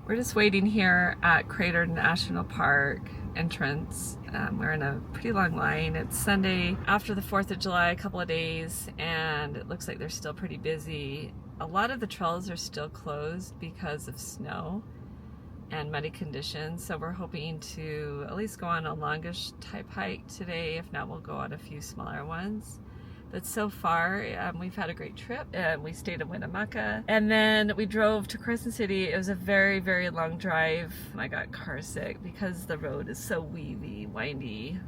We're just waiting here at Crater National Park entrance. We're in a pretty long line. It's Sunday after the 4th of July, a couple of days, and it looks like they're still pretty busy. A lot of the trails are still closed because of snow and muddy conditions, so we're hoping to at least go on a longish type hike today. If not, we'll go on a few smaller ones. But so far, we've had a great trip. We stayed in Winnemucca, and then we drove to Crescent City. It was a very, very long drive. I got car sick because the road is so weavy, windy,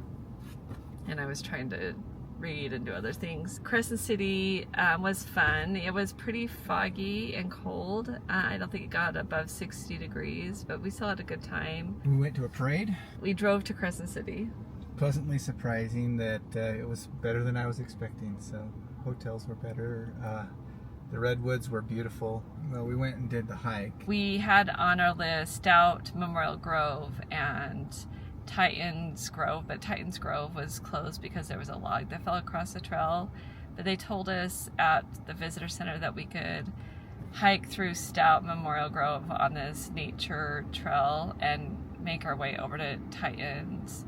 and I was trying to read and do other things. Crescent City was fun. It was pretty foggy and cold. I don't think it got above 60 degrees, but we still had a good time. We went to a parade. We drove to Crescent City. Pleasantly surprising that it was better than I was expecting. So hotels were better. The redwoods were beautiful. Well, we went and did the hike. We had on our list Stout, Memorial Grove, and Titans Grove, but Titans Grove was closed because there was a log that fell across the trail. But they told us at the visitor center that we could hike through Stout Memorial Grove on this nature trail and make our way over to Titans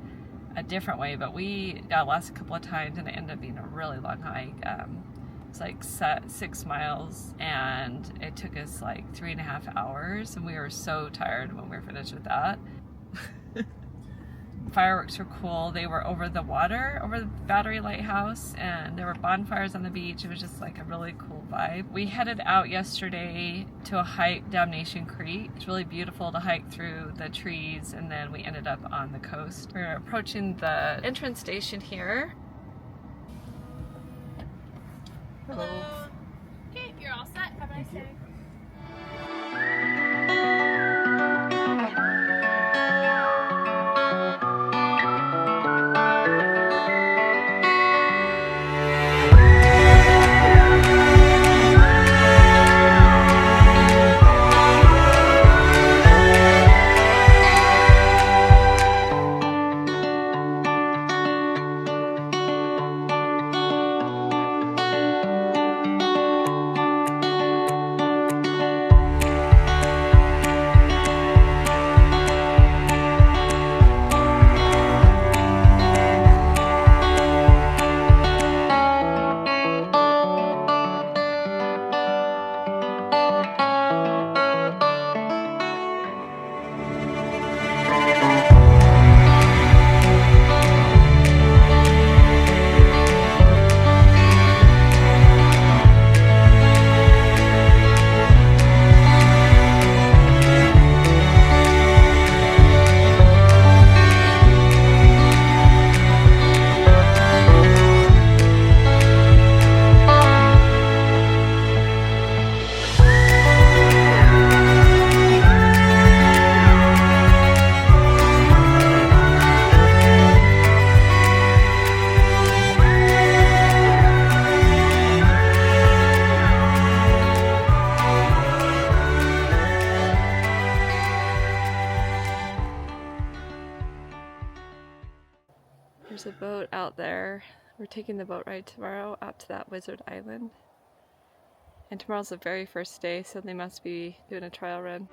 a different way. But we got lost a couple of times, and it ended up being a really long hike. It's like 6 miles, and it took us like 3.5 hours, and we were so tired when we were finished with that. Fireworks were cool. They were over the water, over the Battery Lighthouse, and there were bonfires on the beach. It was just like a really cool vibe. We headed out yesterday to a hike down Nation Creek. It's really beautiful to hike through the trees, and then we ended up on the coast. We're approaching the entrance station here. Hello. Okay, you're all set. Have a nice day. There's a boat out there. We're taking the boat ride tomorrow out to that Wizard Island. And tomorrow's the very first day, so they must be doing a trial run.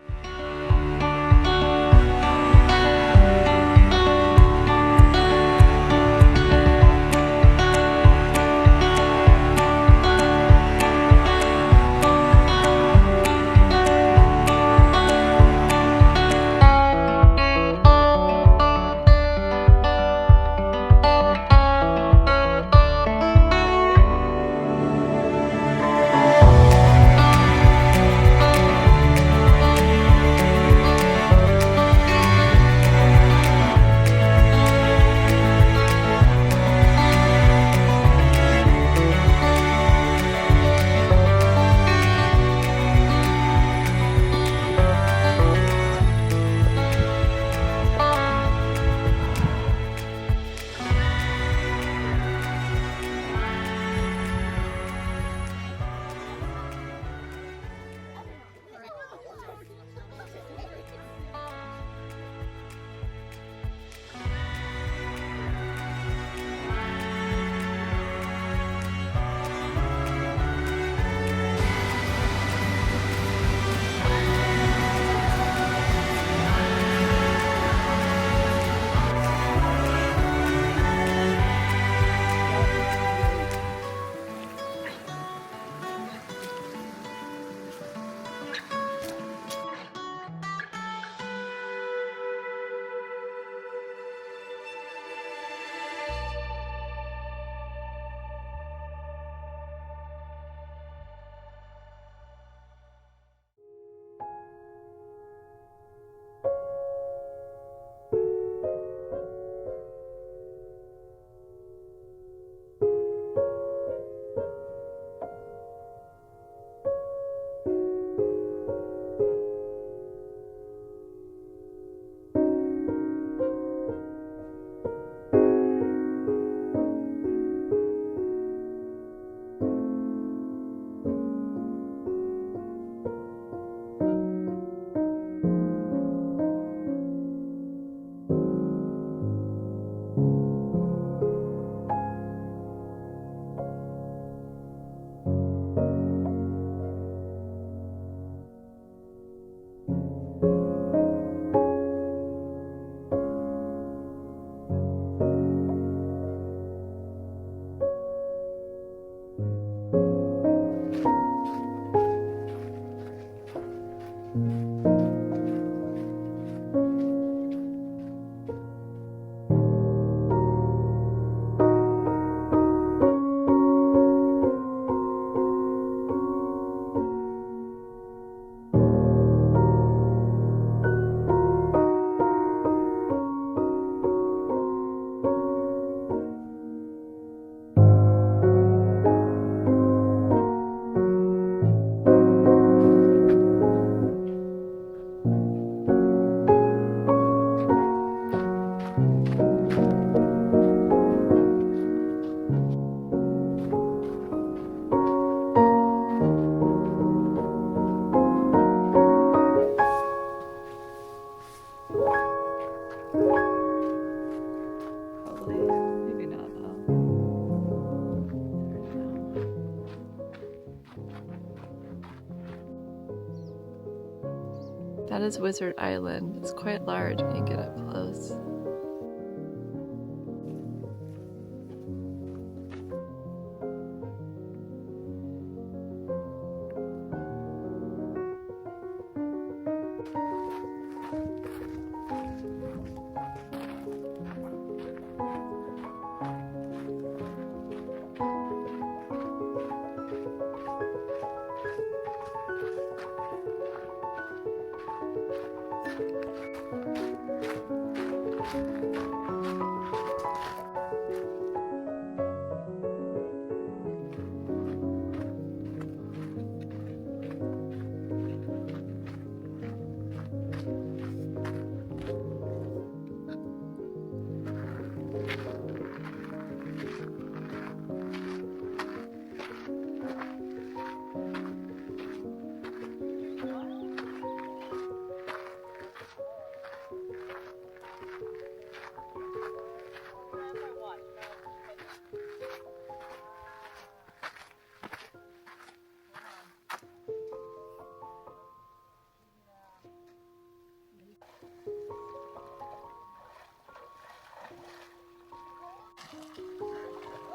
That is Wizard Island. It's quite large when you get up close.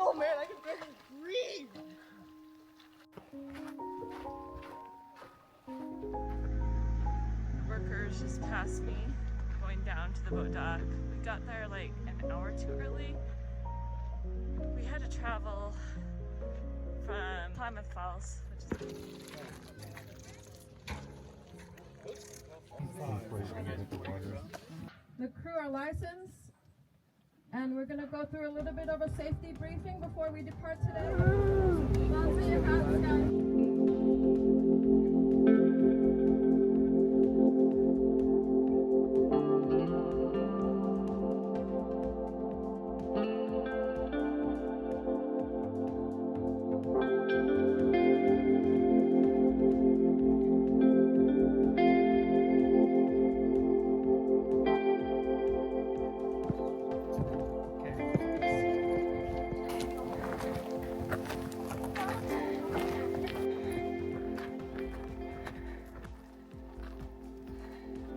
Oh man, I can barely breathe! Workers just passed me going down to the boat dock. We got there like an hour too early. We had to travel from Klamath Falls, which is The crew are licensed, and we're going to go through a little bit of a safety briefing before we depart today. Lots of your hats, guys.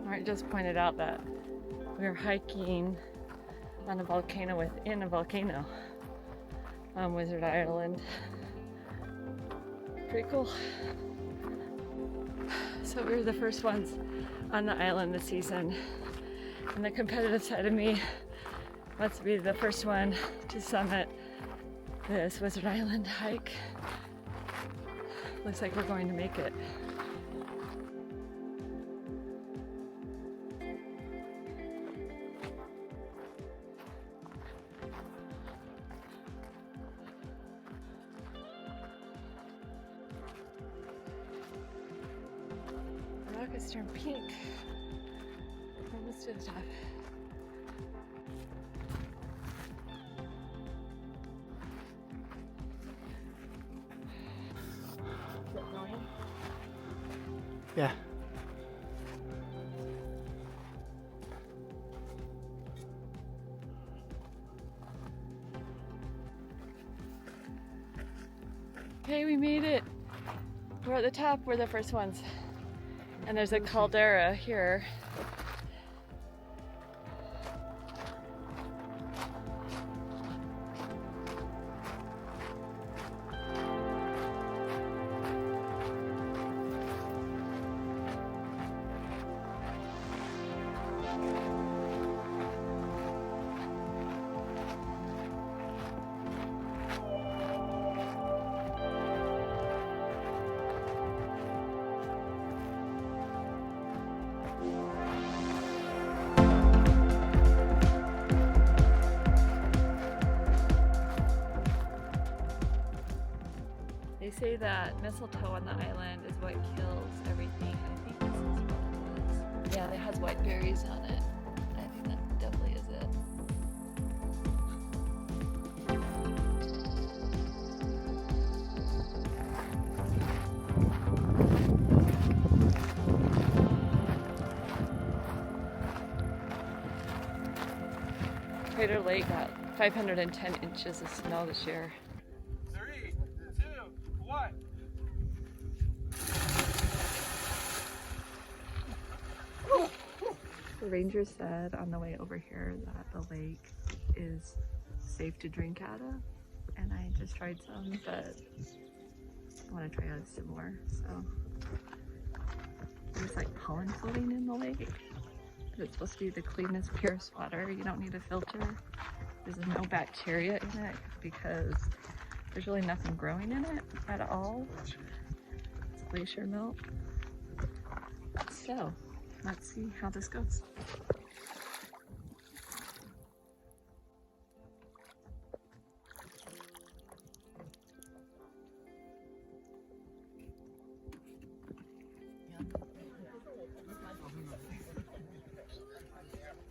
Mark just pointed out that we were hiking on a volcano within a volcano on Wizard Island. Pretty cool. So we were the first ones on the island this season, and the competitive side of me wants to be the first one to summit this Wizard Island hike. Looks like we're going to make it. The rock has turned pink. Almost to the top. Is it going? Yeah. Okay, we made it. We're at the top, we're the first ones. And there's a caldera here. They say that mistletoe on the island is what kills everything. I think this is what it is. Yeah, it has white berries on it. I think that definitely is it. Crater Lake got 510 inches of snow this year. 3, 2, 1. The ranger said on the way over here that the lake is safe to drink out of, and I just tried some, but I want to try out some more. So there's like pollen floating in the lake. It's supposed to be the cleanest, purest water. You don't need a filter. There's no bacteria in it because there's really nothing growing in it at all. It's glacier melt. So let's see how this goes.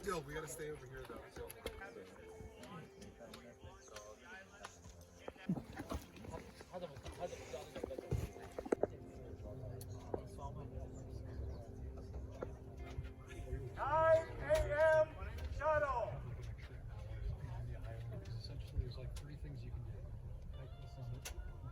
Yo, we gotta stay over here though. 9 a.m. shuttle. Essentially, there's like 3 things you can do. Hike the summit,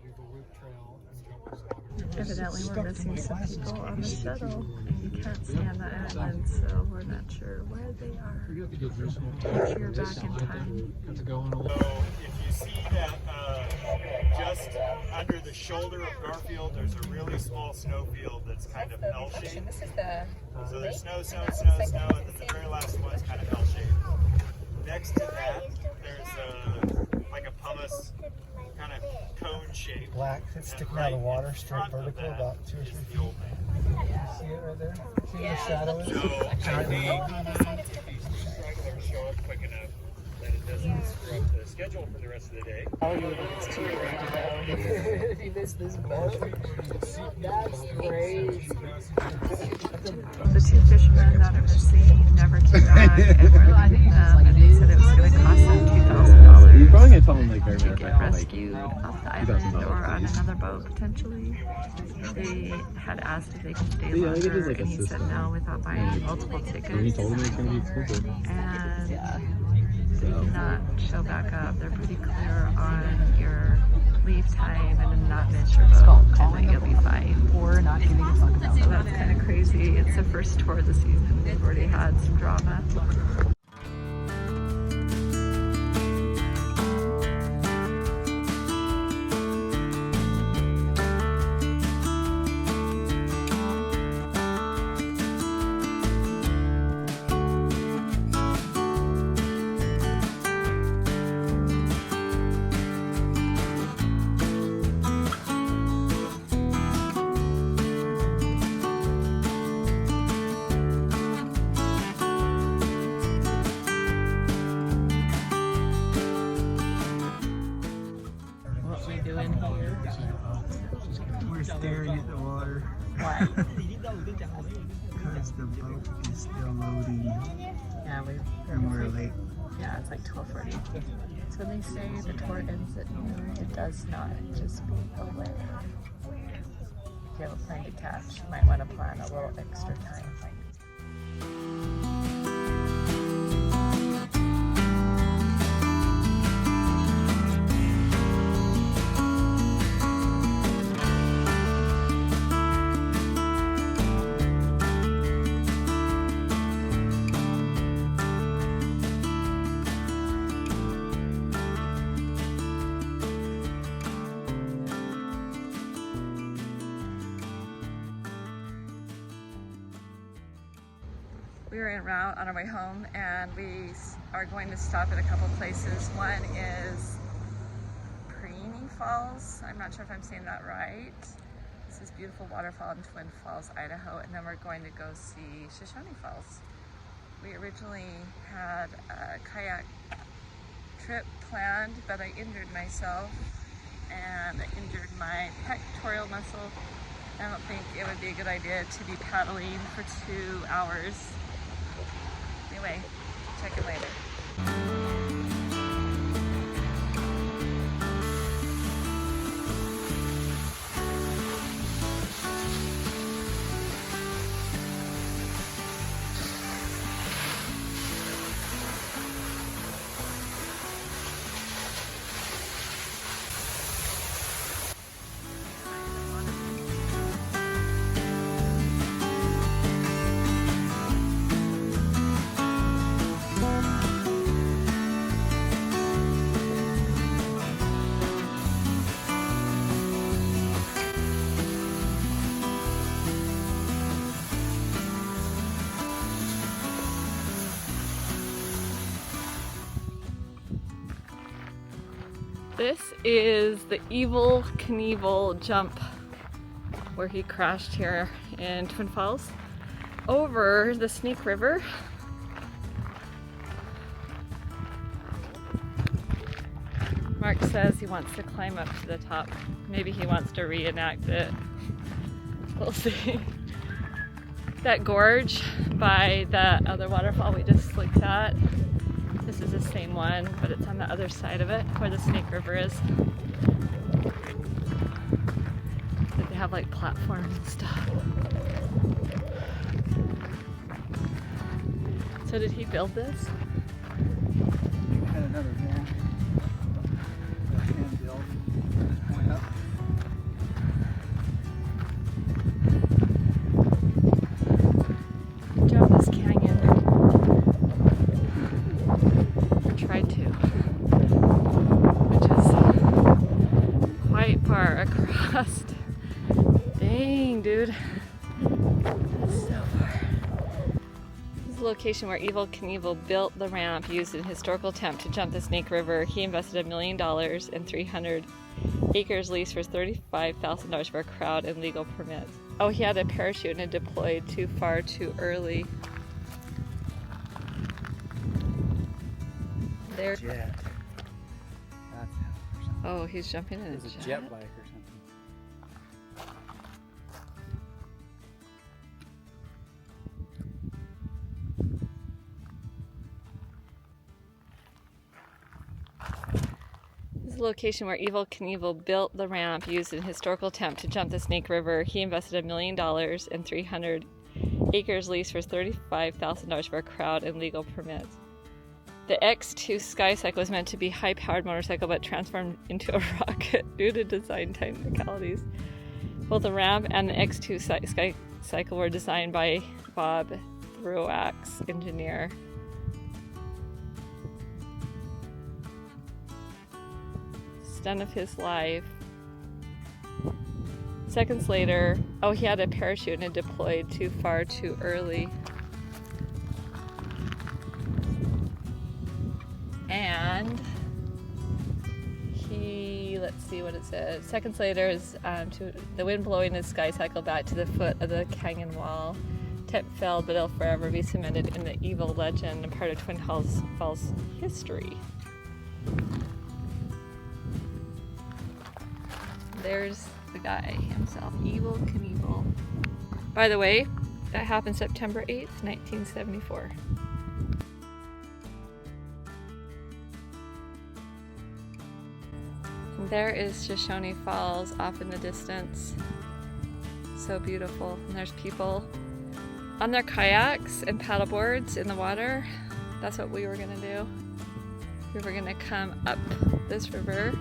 do the rope trail, and jump the water. Evidently we're missing some people on the shuttle and you can't see on the island, so we're not sure where they are. You're gonna have to get this one. Make sure you're back in time. Got to go on a little. So if you see that just under the shoulder of Garfield, there's a really small snowfield that's kind of L-shaped. This is the So there's snow, snow, snow, snow, and then the very last one's kind of L-shaped. Next to that, there's like a pumice kind of cone shape. Black that's sticking out of the water, straight vertical, about 2 or 3 feet. The old man. See it right there? See where the shadow is? So I think if these stragglers show up quick enough that it doesn't screw up the schedule for the rest of the day. He missed this boat. That's crazy. The 2 fishermen that are missing never came back, and we're leaving them, and they said it was going to cost them $2,000 You're probably gonna tell them like to get rescued off the island or on another boat potentially. They had asked if they could stay Yeah, I think it is longer, like a and he said system. no without buying multiple tickets. And he told them it's gonna be expensive. And they did not show back up. They're pretty clear on your leave time and not miss your boat, and then you'll be fine. Or not giving a fuck about So that's kind of crazy. It's the first tour of the season. We've already had some drama. We're staring at the water. Why? Because the boat is still loading Yeah, and we're late. yeah, it's like 12:40. So they say the tour ends at noon. It does not. Just be aware. If you have a plane to catch, you might want to plan a little extra time. We were en route on our way home, and we are going to stop at a couple places. One is Preening Falls. I'm not sure if I'm saying that right. This is beautiful waterfall in Twin Falls, Idaho, and then we're going to go see Shoshone Falls. We originally had a kayak trip planned, but I injured myself and I injured my pectoral muscle. I don't think it would be a good idea to be paddling for 2 hours. Anyway, check it later. This is the Evel Knievel jump where he crashed here in Twin Falls over the Snake River. Mark says he wants to climb up to the top. Maybe he wants to reenact it. We'll see. That gorge by the other waterfall we just looked at. This is the same one, but it's on the other side of it where the Snake River is. But they have like platforms and stuff. So did he build this? Had another van. Hand build. Point up. Jump this canyon. Or tried to. Which is quite far across. Dang, dude. That's so far. This is the location where Evel Knievel built the ramp used in a historical attempt to jump the Snake River. He invested $1 million and 300 acres leased for $35,000 for a crowd and legal permits. Oh, he had a parachute and it deployed too far too early. There. Jet. That's Oh, he's jumping in It's a a jet bike or something. This is the location where Evel Knievel built the ramp used in a historical attempt to jump the Snake River. He invested $1 million and 300 acres leased for $35,000 for a crowd and legal permits. The X2 Skycycle was meant to be a high-powered motorcycle but transformed into a rocket due to design technicalities. Both the ramp and the X2 Skycycle were designed by Bob Throax, engineer. Stunt of his life. Seconds later, oh, he had a parachute and it deployed too far too early. And he, let's see what it says. Seconds later is the wind blowing his Skycycle back to the foot of the canyon wall. Tent fell, but it'll forever be cemented in the Evel legend and part of Twin Falls history. There's the guy himself, Evel Knievel. By the way, that happened September 8th, 1974. And there is Shoshone Falls off in the distance. So beautiful. And there's people on their kayaks and paddleboards in the water. That's what we were gonna do. We were gonna come up this river